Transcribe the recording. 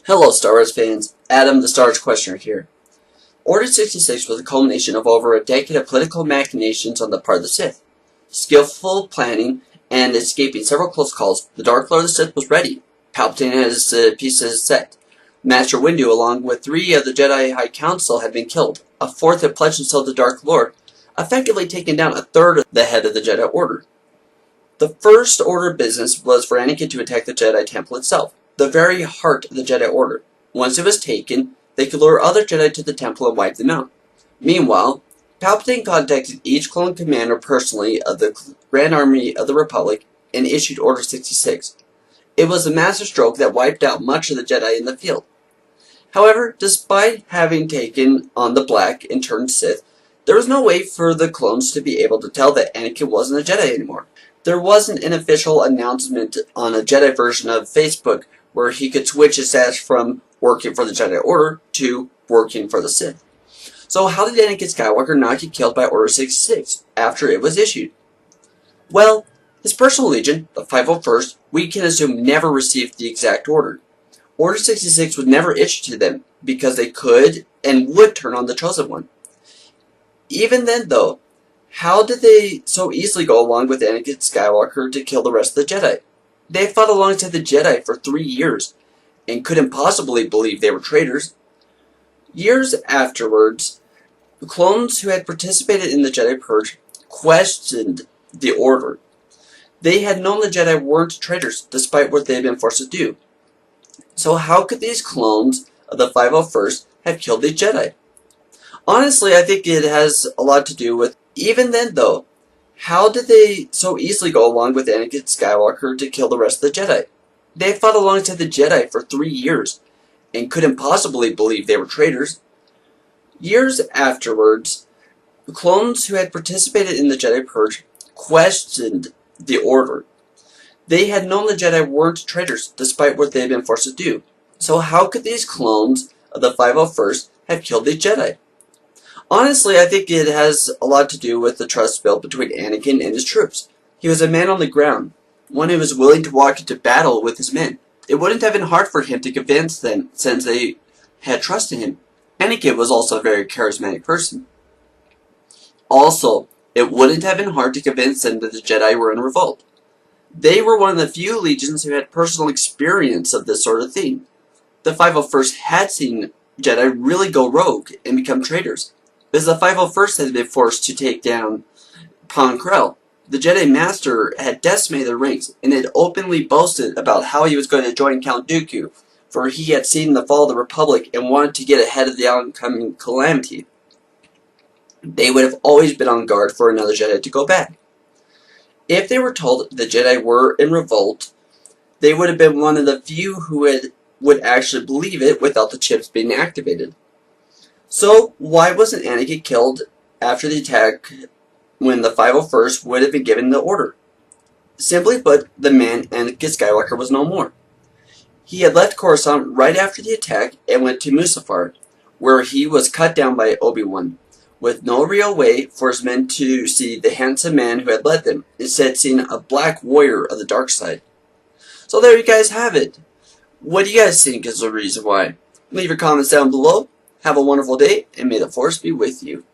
Hello Star Wars fans, Adam the Star Wars Questioner here. Order 66 was a culmination of over a decade of political machinations on the part of the Sith. Skillful planning and escaping several close calls, the Dark Lord of the Sith was ready. Palpatine had his pieces set. Master Windu, along with 3 of the Jedi High Council, had been killed. A 4th had pledged himself to the Dark Lord, effectively taking down a 1/3 of the head of the Jedi Order. The first order of business was for Anakin to attack the Jedi Temple itself, the very heart of the Jedi Order. Once it was taken, they could lure other Jedi to the temple and wipe them out. Meanwhile, Palpatine contacted each clone commander personally of the Grand Army of the Republic and issued Order 66. It was a massive stroke that wiped out much of the Jedi in the field. However, despite having taken on the Black and turned Sith, there was no way for the clones to be able to tell that Anakin wasn't a Jedi anymore. There wasn't an official announcement on a Jedi version of Facebook where he could switch his status from working for the Jedi Order to working for the Sith. So how did Anakin Skywalker not get killed by Order 66 after it was issued? Well, his personal legion, the 501st, we can assume never received the exact order. Order 66 was never issued to them because they could and would turn on the Chosen One. Even then, though, how did they so easily go along with Anakin Skywalker to kill the rest of the Jedi? They fought alongside the Jedi for 3 years, and couldn't possibly believe they were traitors. Years afterwards, the clones who had participated in the Jedi Purge questioned the Order. They had known the Jedi weren't traitors, despite what they had been forced to do. So how could these clones of the 501st have killed the Jedi? Honestly, I think it has a lot to do with, even then though, how did they so easily go along with Anakin Skywalker to kill the rest of the Jedi? They fought alongside the Jedi for 3 years, and couldn't possibly believe they were traitors. Years afterwards, the clones who had participated in the Jedi Purge questioned the Order. They had known the Jedi weren't traitors, despite what they had been forced to do. So how could these clones of the 501st have killed the Jedi? Honestly, I think it has a lot to do with the trust built between Anakin and his troops. He was a man on the ground, one who was willing to walk into battle with his men. It wouldn't have been hard for him to convince them, since they had trust in him. Anakin was also a very charismatic person. Also, it wouldn't have been hard to convince them that the Jedi were in revolt. They were one of the few legions who had personal experience of this sort of thing. The 501st had seen Jedi really go rogue and become traitors, because the 501st had been forced to take down Pon Krell. The Jedi Master had decimated their ranks and had openly boasted about how he was going to join Count Dooku, for he had seen the fall of the Republic and wanted to get ahead of the oncoming calamity. They would have always been on guard for another Jedi to go back. If they were told the Jedi were in revolt, they would have been one of the few who would actually believe it without the chips being activated. So, why wasn't Anakin killed after the attack when the 501st would have been given the order? Simply put, the man Anakin Skywalker was no more. He had left Coruscant right after the attack and went to Mustafar, where he was cut down by Obi-Wan, with no real way for his men to see the handsome man who had led them, instead seeing a black warrior of the dark side. So there you guys have it. What do you guys think is the reason why? Leave your comments down below. Have a wonderful day, and may the Force be with you.